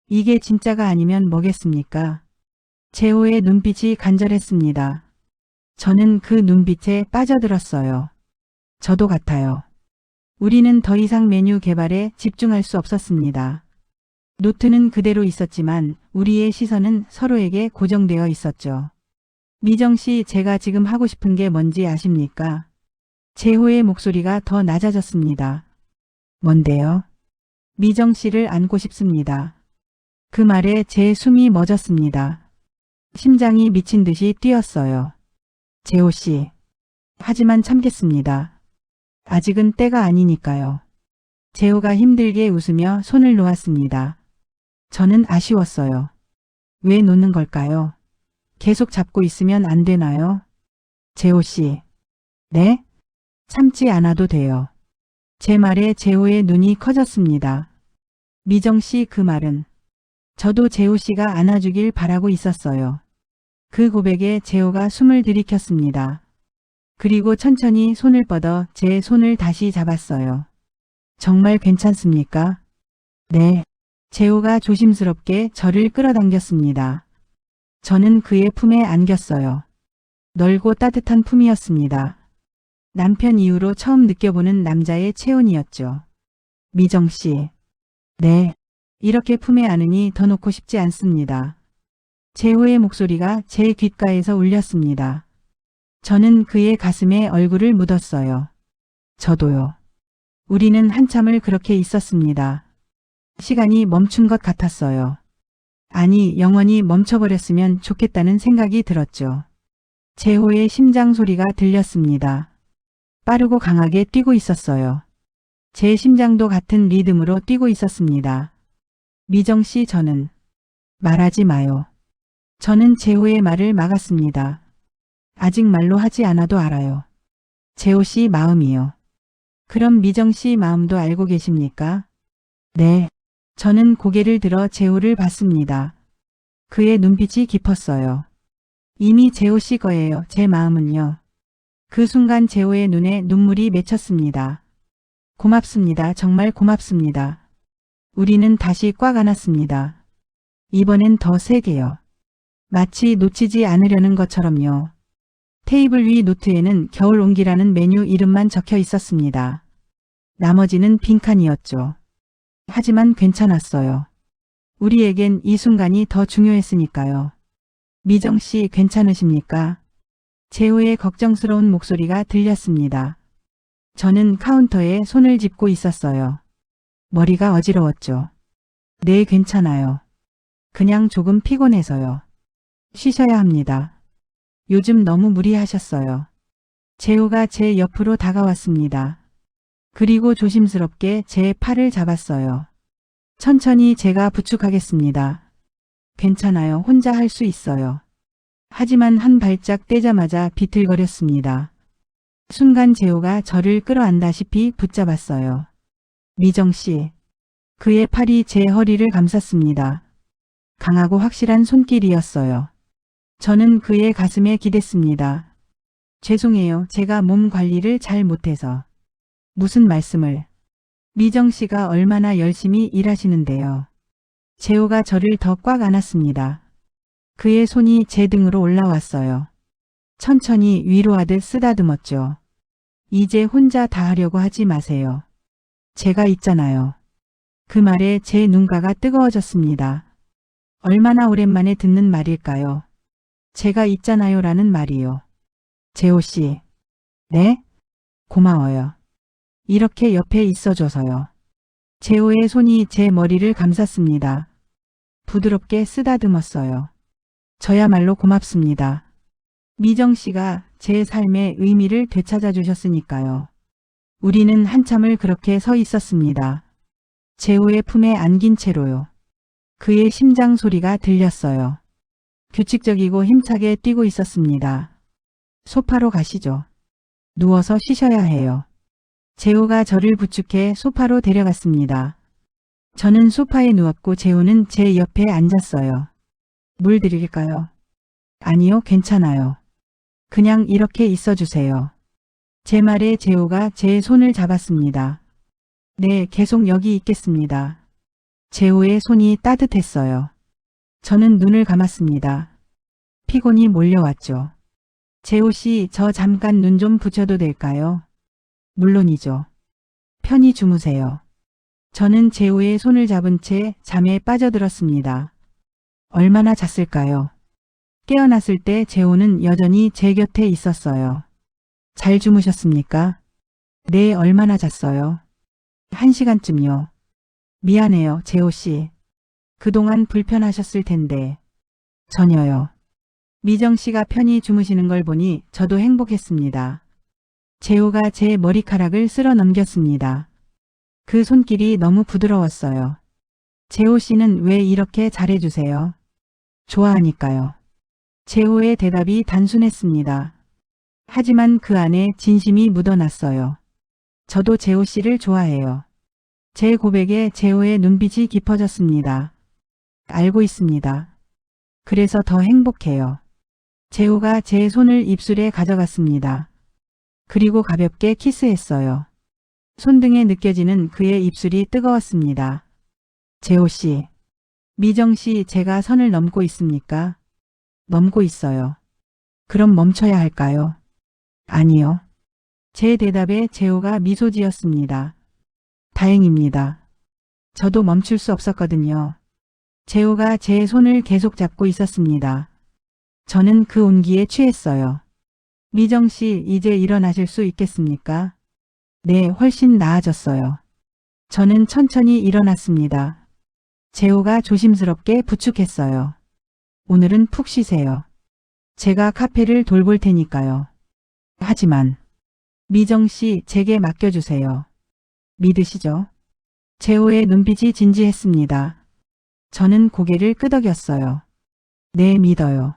A: 이게 진짜가 아니면 뭐겠습니까? 재호의 눈빛이 간절했습니다. 저는 그 눈빛에 빠져들었어요. 저도 같아요. 우리는 더 이상 메뉴 개발에 집중할 수 없었습니다. 노트는 그대로 있었지만 우리의 시선은 서로에게 고정되어 있었죠. 미정 씨, 제가 지금 하고 싶은 게 뭔지 아십니까? 재호의 목소리가 더 낮아졌습니다. 뭔데요? 미정 씨를 안고 싶습니다. 그 말에 제 숨이 멎었습니다. 심장이 미친 듯이 뛰었어요. 재호 씨. 하지만 참겠습니다. 아직은 때가 아니니까요. 재호가 힘들게 웃으며 손을 놓았습니다. 저는 아쉬웠어요. 왜 놓는 걸까요? 계속 잡고 있으면 안 되나요? 재호 씨. 네? 참지 않아도 돼요. 제 말에 재호의 눈이 커졌습니다. 미정 씨, 그 말은 저도 재호 씨가 안아주길 바라고 있었어요. 그 고백에 재호가 숨을 들이켰습니다. 그리고 천천히 손을 뻗어 제 손을 다시 잡았어요. 정말 괜찮습니까? 네. 재호가 조심스럽게 저를 끌어당겼습니다. 저는 그의 품에 안겼어요. 넓고 따뜻한 품이었습니다. 남편 이후로 처음 느껴보는 남자의 체온이었죠. 미정 씨. 네. 이렇게 품에 안으니 더 놓고 싶지 않습니다. 재호의 목소리가 제 귓가에서 울렸습니다. 저는 그의 가슴에 얼굴을 묻었어요. 저도요. 우리는 한참을 그렇게 있었습니다. 시간이 멈춘 것 같았어요. 아니, 영원히 멈춰버렸으면 좋겠다는 생각이 들었죠. 재호의 심장 소리가 들렸습니다. 빠르고 강하게 뛰고 있었어요. 제 심장도 같은 리듬으로 뛰고 있었습니다. 미정 씨, 저는 말하지 마요. 저는 재호의 말을 막았습니다. 아직 말로 하지 않아도 알아요. 재호 씨 마음이요. 그럼 미정 씨 마음도 알고 계십니까? 네. 저는 고개를 들어 재호를 봤습니다. 그의 눈빛이 깊었어요. 이미 재호 씨 거예요. 제 마음은요. 그 순간 재호의 눈에 눈물이 맺혔습니다. 고맙습니다. 정말 고맙습니다. 우리는 다시 꽉 안았습니다. 이번엔 더 세게요. 마치 놓치지 않으려는 것처럼요. 테이블 위 노트에는 겨울 온기라는 메뉴 이름만 적혀 있었습니다. 나머지는 빈칸이었죠. 하지만 괜찮았어요. 우리에겐 이 순간이 더 중요했으니까요. 미정 씨, 괜찮으십니까? 재호의 걱정스러운 목소리가 들렸습니다. 저는 카운터에 손을 짚고 있었어요. 머리가 어지러웠죠. 네, 괜찮아요. 그냥 조금 피곤해서요. 쉬셔야 합니다. 요즘 너무 무리하셨어요. 재호가 제 옆으로 다가왔습니다. 그리고 조심스럽게 제 팔을 잡았어요. 천천히 제가 부축하겠습니다. 괜찮아요. 혼자 할 수 있어요. 하지만 한 발짝 떼자마자 비틀거렸습니다. 순간 재호가 저를 끌어안다시피 붙잡았어요. 미정 씨. 그의 팔이 제 허리를 감쌌습니다. 강하고 확실한 손길이었어요. 저는 그의 가슴에 기댔습니다. 죄송해요. 제가 몸 관리를 잘 못해서. 무슨 말씀을. 미정 씨가 얼마나 열심히 일하시는데요. 재호가 저를 더 꽉 안았습니다. 그의 손이 제 등으로 올라왔어요. 천천히 위로하듯 쓰다듬었죠. 이제 혼자 다 하려고 하지 마세요. 제가 있잖아요. 그 말에 제 눈가가 뜨거워졌습니다. 얼마나 오랜만에 듣는 말일까요? 제가 있잖아요 라는 말이요. 재호 씨. 네? 고마워요. 이렇게 옆에 있어줘서요. 재호의 손이 제 머리를 감쌌습니다. 부드럽게 쓰다듬었어요. 저야말로 고맙습니다. 미정 씨가 제 삶의 의미를 되찾아 주셨으니까요. 우리는 한참을 그렇게 서 있었습니다. 재호의 품에 안긴 채로요. 그의 심장 소리가 들렸어요. 규칙적이고 힘차게 뛰고 있었습니다. 소파로 가시죠. 누워서 쉬셔야 해요. 재호가 저를 부축해 소파로 데려갔습니다. 저는 소파에 누웠고 재호는 제 옆에 앉았어요. 물 드릴까요? 아니요, 괜찮아요. 그냥 이렇게 있어주세요. 제 말에 재호가 제 손을 잡았습니다. 네, 계속 여기 있겠습니다. 재호의 손이 따뜻했어요. 저는 눈을 감았습니다. 피곤이 몰려왔죠. 재호 씨, 저 잠깐 눈 좀 붙여도 될까요? 물론이죠. 편히 주무세요. 저는 재호의 손을 잡은 채 잠에 빠져들었습니다. 얼마나 잤을까요? 깨어났을 때 재호는 여전히 제 곁에 있었어요. 잘 주무셨습니까? 네, 얼마나 잤어요? 1시간쯤요. 미안해요, 재호 씨. 그동안 불편하셨을 텐데. 전혀요. 미정 씨가 편히 주무시는 걸 보니 저도 행복했습니다. 재호가 제 머리카락을 쓸어 넘겼습니다. 그 손길이 너무 부드러웠어요. 재호 씨는 왜 이렇게 잘해주세요? 좋아하니까요. 재호의 대답이 단순했습니다. 하지만 그 안에 진심이 묻어났어요. 저도 재호 씨를 좋아해요. 제 고백에 재호의 눈빛이 깊어졌습니다. 알고 있습니다. 그래서 더 행복해요. 재호가 제 손을 입술에 가져갔습니다. 그리고 가볍게 키스했어요. 손등에 느껴지는 그의 입술이 뜨거웠습니다. 재호 씨. 미정 씨, 제가 선을 넘고 있습니까? 넘고 있어요. 그럼 멈춰야 할까요? 아니요. 제 대답에 재호가 미소 지었습니다. 다행입니다. 저도 멈출 수 없었거든요. 재호가 제 손을 계속 잡고 있었습니다. 저는 그 온기에 취했어요. 미정 씨, 이제 일어나실 수 있겠습니까? 네, 훨씬 나아졌어요. 저는 천천히 일어났습니다. 재호가 조심스럽게 부축했어요. 오늘은 푹 쉬세요. 제가 카페를 돌볼 테니까요. 하지만 미정 씨, 제게 맡겨주세요. 믿으시죠? 재호의 눈빛이 진지했습니다. 저는 고개를 끄덕였어요. 네, 믿어요.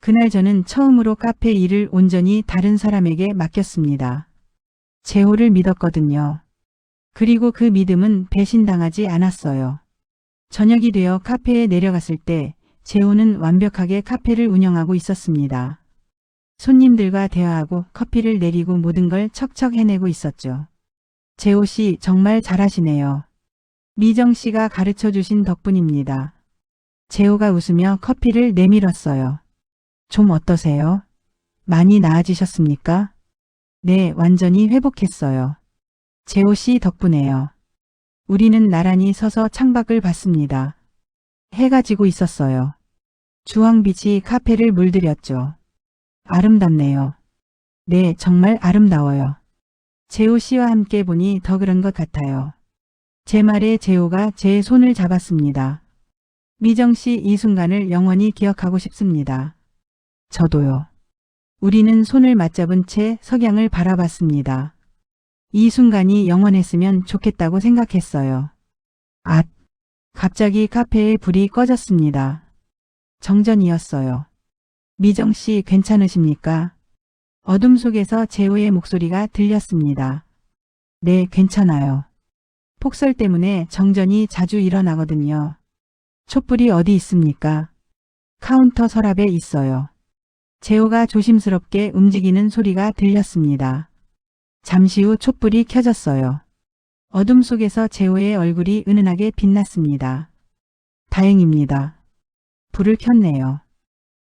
A: 그날 저는 처음으로 카페 일을 온전히 다른 사람에게 맡겼습니다. 재호를 믿었거든요. 그리고 그 믿음은 배신당하지 않았어요. 저녁이 되어 카페에 내려갔을 때 재호는 완벽하게 카페를 운영하고 있었습니다. 손님들과 대화하고 커피를 내리고 모든 걸 척척 해내고 있었죠. 재호 씨, 정말 잘하시네요. 미정 씨가 가르쳐 주신 덕분입니다. 재호가 웃으며 커피를 내밀었어요. 좀 어떠세요? 많이 나아지셨습니까? 네, 완전히 회복했어요. 재호 씨 덕분에요. 우리는 나란히 서서 창밖을 봤습니다. 해가 지고 있었어요. 주황빛이 카페를 물들였죠. 아름답네요. 네, 정말 아름다워요. 재호 씨와 함께 보니 더 그런 것 같아요. 제 말에 재호가 제 손을 잡았습니다. 미정 씨, 이 순간을 영원히 기억하고 싶습니다. 저도요. 우리는 손을 맞잡은 채 석양을 바라봤습니다. 이 순간이 영원했으면 좋겠다고 생각했어요. 갑자기 카페의 불이 꺼졌습니다. 정전이었어요. 미정 씨, 괜찮으십니까? 어둠 속에서 재호의 목소리가 들렸습니다. 네, 괜찮아요. 폭설 때문에 정전이 자주 일어나거든요. 촛불이 어디 있습니까? 카운터 서랍에 있어요. 재호가 조심스럽게 움직이는 소리가 들렸습니다. 잠시 후 촛불이 켜졌어요. 어둠 속에서 재호의 얼굴이 은은하게 빛났습니다. 다행입니다. 불을 켰네요.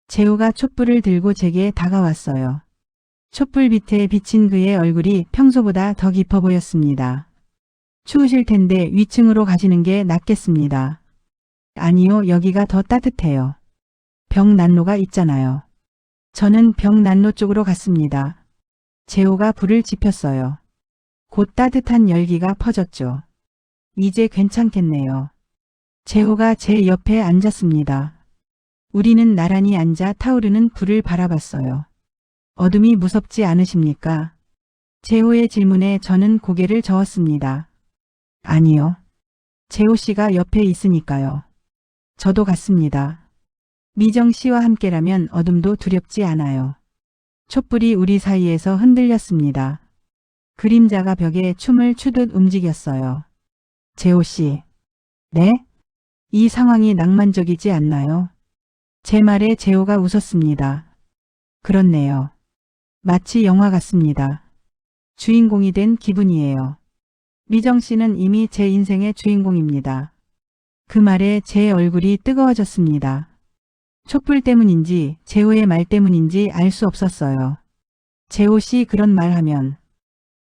A: 재호가 촛불을 들고 제게 다가왔어요. 촛불 빛에 비친 그의 얼굴이 평소보다 더 깊어 보였습니다. 추우실 텐데 위층으로 가시는 게 낫겠습니다. 아니요, 여기가 더 따뜻해요. 벽난로가 있잖아요. 저는 벽난로 쪽으로 갔습니다. 재호가 불을 지폈어요. 곧 따뜻한 열기가 퍼졌죠. 이제 괜찮겠네요. 재호가 제 옆에 앉았습니다. 우리는 나란히 앉아 타오르는 불을 바라봤어요. 어둠이 무섭지 않으십니까? 재호의 질문에 저는 고개를 저었습니다. 아니요. 재호 씨가 옆에 있으니까요. 저도 같습니다. 미정 씨와 함께라면 어둠도 두렵지 않아요. 촛불이 우리 사이에서 흔들렸습니다. 그림자가 벽에 춤을 추듯 움직였어요. 재호 씨. 네? 이 상황이 낭만적이지 않나요? 제 말에 재호가 웃었습니다. 그렇네요. 마치 영화 같습니다. 주인공이 된 기분이에요. 미정 씨는 이미 제 인생의 주인공입니다. 그 말에 제 얼굴이 뜨거워졌습니다. 촛불 때문인지 재호의 말 때문인지 알 수 없었어요. 재호 씨 그런 말 하면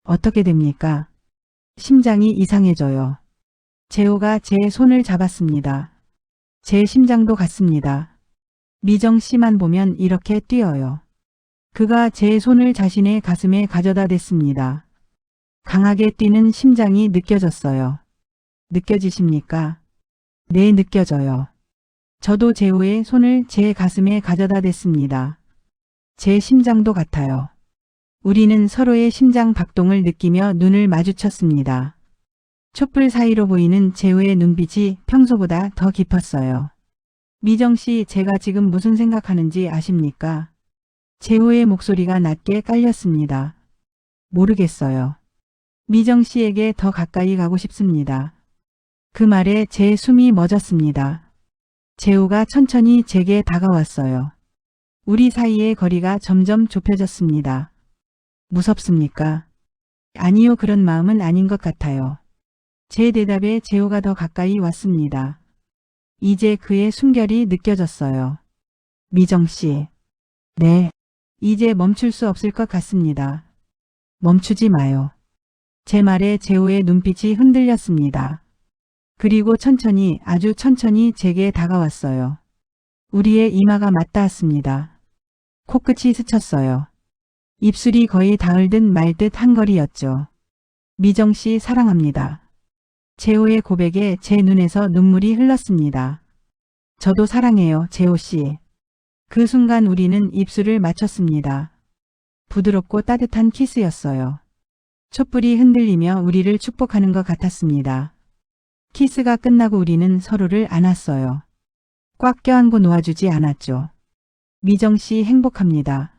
A: 어떻게 됩니까? 심장이 이상해져요. 재호가 제 손을 잡았습니다. 제 심장도 같습니다. 미정 씨만 보면 이렇게 뛰어요. 그가 제 손을 자신의 가슴에 가져다 댔습니다. 강하게 뛰는 심장이 느껴졌어요. 느껴지십니까? 네, 느껴져요. 저도 재호의 손을 제 가슴에 가져다 댔습니다. 제 심장도 같아요. 우리는 서로의 심장 박동을 느끼며 눈을 마주쳤습니다. 촛불 사이로 보이는 재호의 눈빛이 평소보다 더 깊었어요. 미정 씨, 제가 지금 무슨 생각하는지 아십니까? 재호의 목소리가 낮게 깔렸습니다. 모르겠어요. 미정 씨에게 더 가까이 가고 싶습니다. 그 말에 제 숨이 멎었습니다. 재호가 천천히 제게 다가왔어요. 우리 사이의 거리가 점점 좁혀졌습니다. 무섭습니까? 아니요, 그런 마음은 아닌 것 같아요. 제 대답에 재호가 더 가까이 왔습니다. 이제 그의 숨결이 느껴졌어요. 미정 씨. 네. 이제 멈출 수 없을 것 같습니다. 멈추지 마요. 제 말에 재호의 눈빛이 흔들렸습니다. 그리고 천천히, 아주 천천히 제게 다가왔어요. 우리의 이마가 맞닿았습니다. 코끝이 스쳤어요. 입술이 거의 닿을 듯 말 듯 한 거리였죠. 미정 씨, 사랑합니다. 재호의 고백에 제 눈에서 눈물이 흘렀습니다. 저도 사랑해요, 재호 씨. 그 순간 우리는 입술을 맞췄습니다. 부드럽고 따뜻한 키스였어요. 촛불이 흔들리며 우리를 축복하는 것 같았습니다. 키스가 끝나고 우리는 서로를 안았어요. 꽉 껴안고 놓아주지 않았죠. 미정 씨, 행복합니다.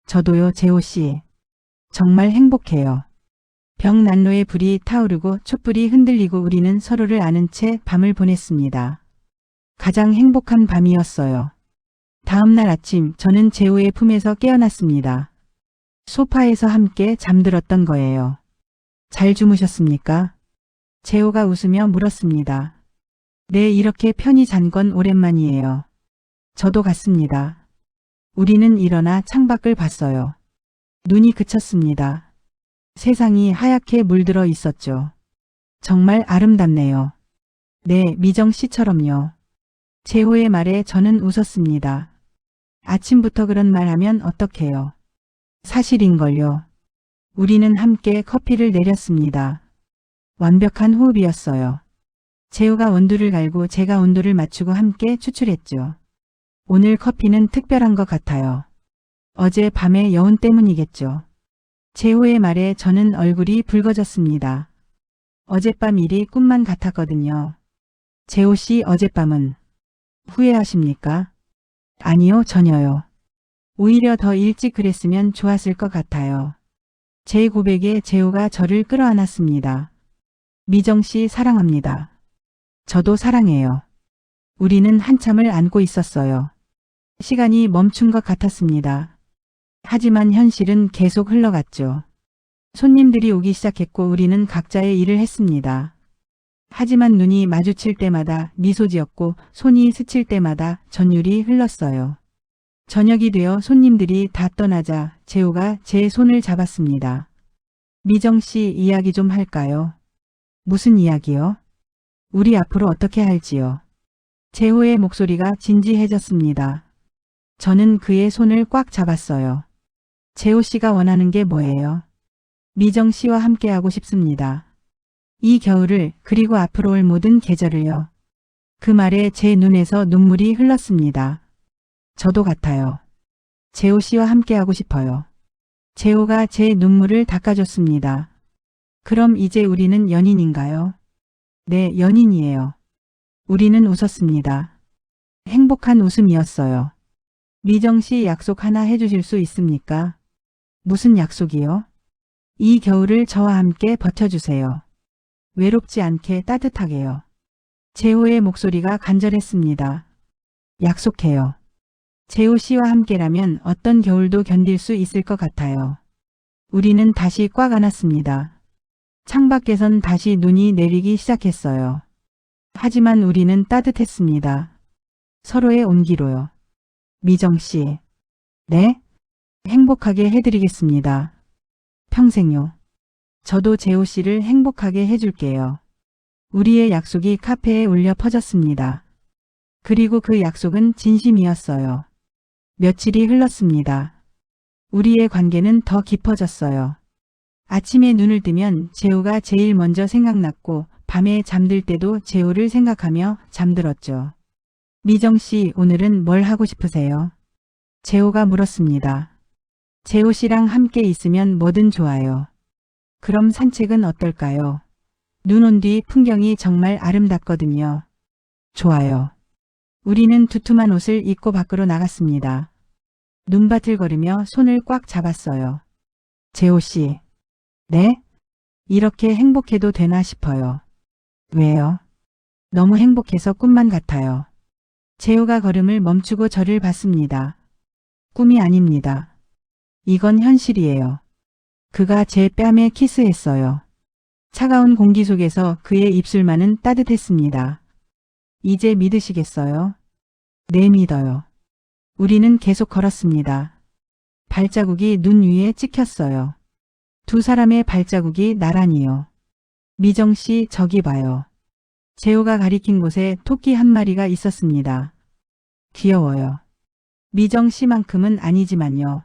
A: 저도요, 재호 씨. 정말 행복해요. 벽난로에 불이 타오르고 촛불이 흔들리고 우리는 서로를 아는 채 밤을 보냈습니다. 가장 행복한 밤이었어요. 다음 날 아침 저는 재호의 품에서 깨어났습니다. 소파에서 함께 잠들었던 거예요. 잘 주무셨습니까? 재호가 웃으며 물었습니다. 네, 이렇게 편히 잔 건 오랜만이에요. 저도 같습니다. 우리는 일어나 창밖을 봤어요. 눈이 그쳤습니다. 세상이 하얗게 물들어 있었죠. 정말 아름답네요. 네, 미정 씨처럼요. 재호의 말에 저는 웃었습니다. 아침부터 그런 말 하면 어떡해요. 사실인걸요. 우리는 함께 커피를 내렸습니다. 완벽한 호흡이었어요. 재호가 온도를 갈고 제가 온도를 맞추고 함께 추출했죠. 오늘 커피는 특별한 것 같아요. 어제 밤의 여운 때문이겠죠. 재호의 말에 저는 얼굴이 붉어졌습니다. 어젯밤 일이 꿈만 같았거든요. 재호 씨, 어젯밤은 후회하십니까? 아니요, 전혀요. 오히려 더 일찍 그랬으면 좋았을 것 같아요. 제 고백에 재호가 저를 끌어안았습니다. 미정 씨, 사랑합니다. 저도 사랑해요. 우리는 한참을 안고 있었어요. 시간이 멈춘 것 같았습니다. 하지만 현실은 계속 흘러갔죠. 손님들이 오기 시작했고 우리는 각자의 일을 했습니다. 하지만 눈이 마주칠 때마다 미소 지었고 손이 스칠 때마다 전율이 흘렀어요. 저녁이 되어 손님들이 다 떠나자 재호가 제 손을 잡았습니다. 미정 씨, 이야기 좀 할까요? 무슨 이야기요? 우리 앞으로 어떻게 할지요? 재호의 목소리가 진지해졌습니다. 저는 그의 손을 꽉 잡았어요. 재호 씨가 원하는 게 뭐예요? 미정 씨와 함께하고 싶습니다. 이 겨울을 그리고 앞으로 올 모든 계절을요. 그 말에 제 눈에서 눈물이 흘렀습니다. 저도 같아요. 재호 씨와 함께하고 싶어요. 재호가 제 눈물을 닦아줬습니다. 그럼 이제 우리는 연인인가요? 네, 연인이에요. 우리는 웃었습니다. 행복한 웃음이었어요. 미정 씨 약속 하나 해주실 수 있습니까? 무슨 약속이요? 이 겨울을 저와 함께 버텨주세요. 외롭지 않게 따뜻하게요. 재호의 목소리가 간절했습니다. 약속해요. 재호 씨와 함께라면 어떤 겨울도 견딜 수 있을 것 같아요. 우리는 다시 꽉 안았습니다. 창밖에선 다시 눈이 내리기 시작했어요. 하지만 우리는 따뜻했습니다. 서로의 온기로요. 미정 씨. 네? 행복하게 해드리겠습니다. 평생요. 저도 재호 씨를 행복하게 해줄게요. 우리의 약속이 카페에 울려 퍼졌습니다. 그리고 그 약속은 진심이었어요. 며칠이 흘렀습니다. 우리의 관계는 더 깊어졌어요. 아침에 눈을 뜨면 재호가 제일 먼저 생각났고 밤에 잠들 때도 재호를 생각하며 잠들었죠. 미정 씨, 오늘은 뭘 하고 싶으세요? 재호가 물었습니다. 재호 씨랑 함께 있으면 뭐든 좋아요. 그럼 산책은 어떨까요? 눈 온 뒤 풍경이 정말 아름답거든요. 좋아요. 우리는 두툼한 옷을 입고 밖으로 나갔습니다. 눈밭을 걸으며 손을 꽉 잡았어요. 재호 씨. 네? 이렇게 행복해도 되나 싶어요. 왜요? 너무 행복해서 꿈만 같아요. 재호가 걸음을 멈추고 저를 봤습니다. 꿈이 아닙니다. 이건 현실이에요. 그가 제 뺨에 키스했어요. 차가운 공기 속에서 그의 입술만은 따뜻했습니다. 이제 믿으시겠어요? 네, 믿어요. 우리는 계속 걸었습니다. 발자국이 눈 위에 찍혔어요. 두 사람의 발자국이 나란히요. 미정 씨, 저기 봐요. 재호가 가리킨 곳에 토끼 한 마리가 있었습니다. 귀여워요. 미정 씨만큼은 아니지만요.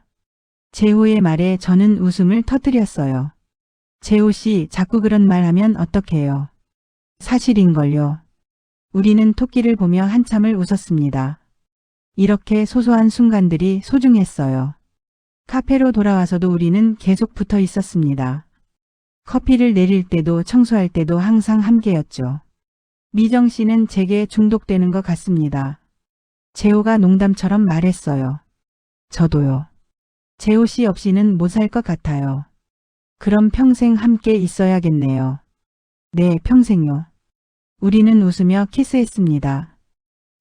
A: 재호의 말에 저는 웃음을 터뜨렸어요. 재호 씨, 자꾸 그런 말 하면 어떡해요? 사실인걸요. 우리는 토끼를 보며 한참을 웃었습니다. 이렇게 소소한 순간들이 소중했어요. 카페로 돌아와서도 우리는 계속 붙어 있었습니다. 커피를 내릴 때도 청소할 때도 항상 함께였죠. 미정 씨는 제게 중독되는 것 같습니다. 재호가 농담처럼 말했어요. 저도요. 재호 씨 없이는 못 살 것 같아요. 그럼 평생 함께 있어야겠네요. 네, 평생요. 우리는 웃으며 키스했습니다.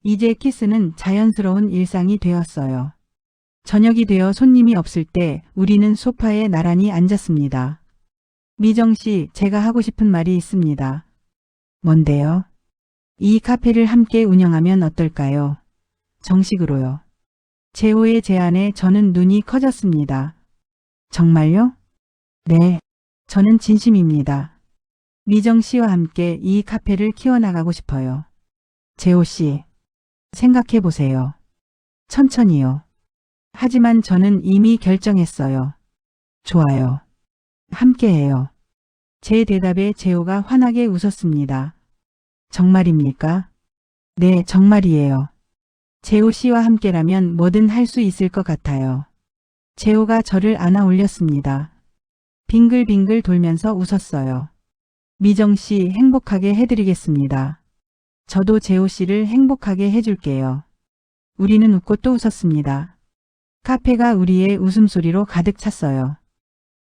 A: 이제 키스는 자연스러운 일상이 되었어요. 저녁이 되어 손님이 없을 때 우리는 소파에 나란히 앉았습니다. 미정 씨, 제가 하고 싶은 말이 있습니다. 뭔데요? 이 카페를 함께 운영하면 어떨까요? 정식으로요. 재호의 제안에 저는 눈이 커졌습니다. 정말요? 네, 저는 진심입니다. 미정 씨와 함께 이 카페를 키워나가고 싶어요. 재호 씨, 생각해 보세요. 천천히요. 하지만 저는 이미 결정했어요. 좋아요. 함께해요. 제 대답에 재호가 환하게 웃었습니다. 정말입니까? 네, 정말이에요. 재호 씨와 함께라면 뭐든 할 수 있을 것 같아요. 재호가 저를 안아 올렸습니다. 빙글빙글 돌면서 웃었어요. 미정 씨, 행복하게 해드리겠습니다. 저도 재호 씨를 행복하게 해줄게요. 우리는 웃고 또 웃었습니다. 카페가 우리의 웃음소리로 가득 찼어요.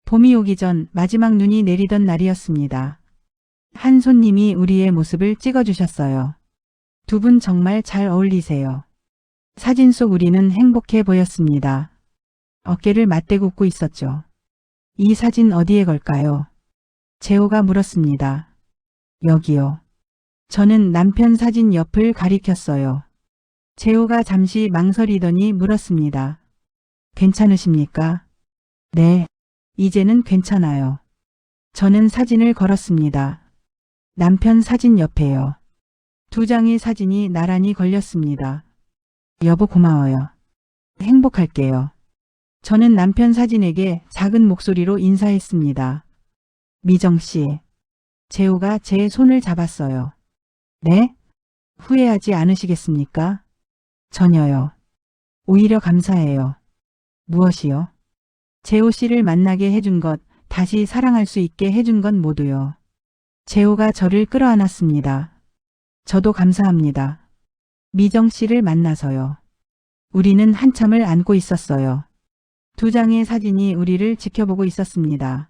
A: 봄이 오기 전 마지막 눈이 내리던 날이었습니다. 한 손님이 우리의 모습을 찍어주셨어요. 두 분 정말 잘 어울리세요. 사진 속 우리는 행복해 보였습니다. 어깨를 맞대고 웃고 있었죠. 이 사진 어디에 걸까요? 재호가 물었습니다. 여기요. 저는 남편 사진 옆을 가리켰어요. 재호가 잠시 망설이더니 물었습니다. 괜찮으십니까? 네, 이제는 괜찮아요. 저는 사진을 걸었습니다. 남편 사진 옆에요. 두 장의 사진이 나란히 걸렸습니다. 여보 고마워요. 행복할게요. 저는 남편 사진에게 작은 목소리로 인사했습니다. 미정 씨. 재호가 제 손을 잡았어요. 네? 후회하지 않으시겠습니까? 전혀요. 오히려 감사해요. 무엇이요? 재호 씨를 만나게 해준 것, 다시 사랑할 수 있게 해준 것 모두요. 재호가 저를 끌어안았습니다. 저도 감사합니다. 미정 씨를 만나서요. 우리는 한참을 안고 있었어요. 두 장의 사진이 우리를 지켜보고 있었습니다.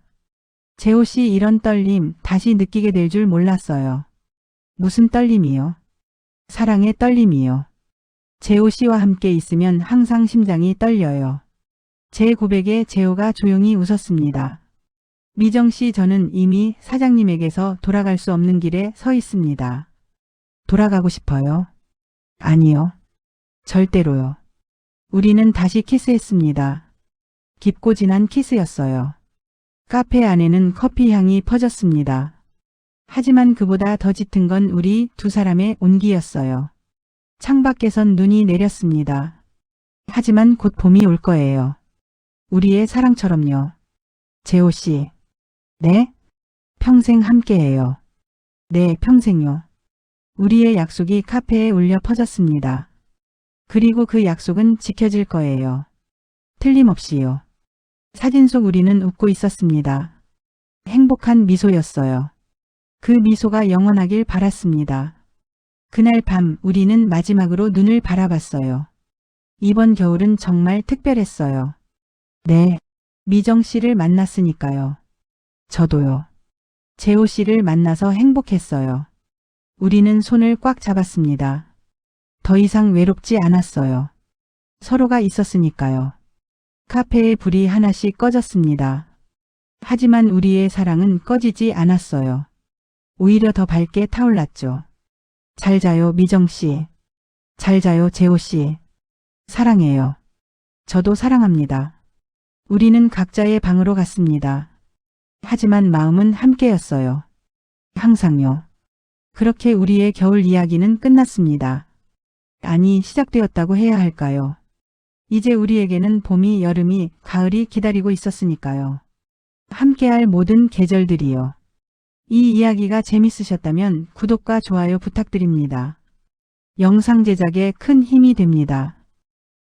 A: 재호 씨 이런 떨림 다시 느끼게 될 줄 몰랐어요. 무슨 떨림이요? 사랑의 떨림이요. 재호 씨와 함께 있으면 항상 심장이 떨려요. 제 고백에 재호가 조용히 웃었습니다. 미정 씨 저는 이미 사장님에게서 돌아갈 수 없는 길에 서 있습니다. 돌아가고 싶어요? 아니요. 절대로요. 우리는 다시 키스했습니다. 깊고 진한 키스였어요. 카페 안에는 커피 향이 퍼졌습니다. 하지만 그보다 더 짙은 건 우리 두 사람의 온기였어요. 창밖에선 눈이 내렸습니다. 하지만 곧 봄이 올 거예요. 우리의 사랑처럼요. 재호 씨. 네? 평생 함께해요. 네, 평생요. 우리의 약속이 카페에 울려 퍼졌습니다. 그리고 그 약속은 지켜질 거예요. 틀림없이요. 사진 속 우리는 웃고 있었습니다. 행복한 미소였어요. 그 미소가 영원하길 바랐습니다. 그날 밤 우리는 마지막으로 눈을 바라봤어요. 이번 겨울은 정말 특별했어요. 네, 미정 씨를 만났으니까요. 저도요. 재호 씨를 만나서 행복했어요. 우리는 손을 꽉 잡았습니다. 더 이상 외롭지 않았어요. 서로가 있었으니까요. 카페의 불이 하나씩 꺼졌습니다. 하지만 우리의 사랑은 꺼지지 않았어요. 오히려 더 밝게 타올랐죠. 잘 자요, 미정 씨. 잘 자요, 재호 씨. 사랑해요. 저도 사랑합니다. 우리는 각자의 방으로 갔습니다. 하지만 마음은 함께였어요. 항상요. 그렇게 우리의 겨울 이야기는 끝났습니다. 아니, 시작되었다고 해야 할까요? 이제 우리에게는 봄이, 여름이, 가을이 기다리고 있었으니까요. 함께할 모든 계절들이요. 이 이야기가 재밌으셨다면 구독과 좋아요 부탁드립니다. 영상 제작에 큰 힘이 됩니다.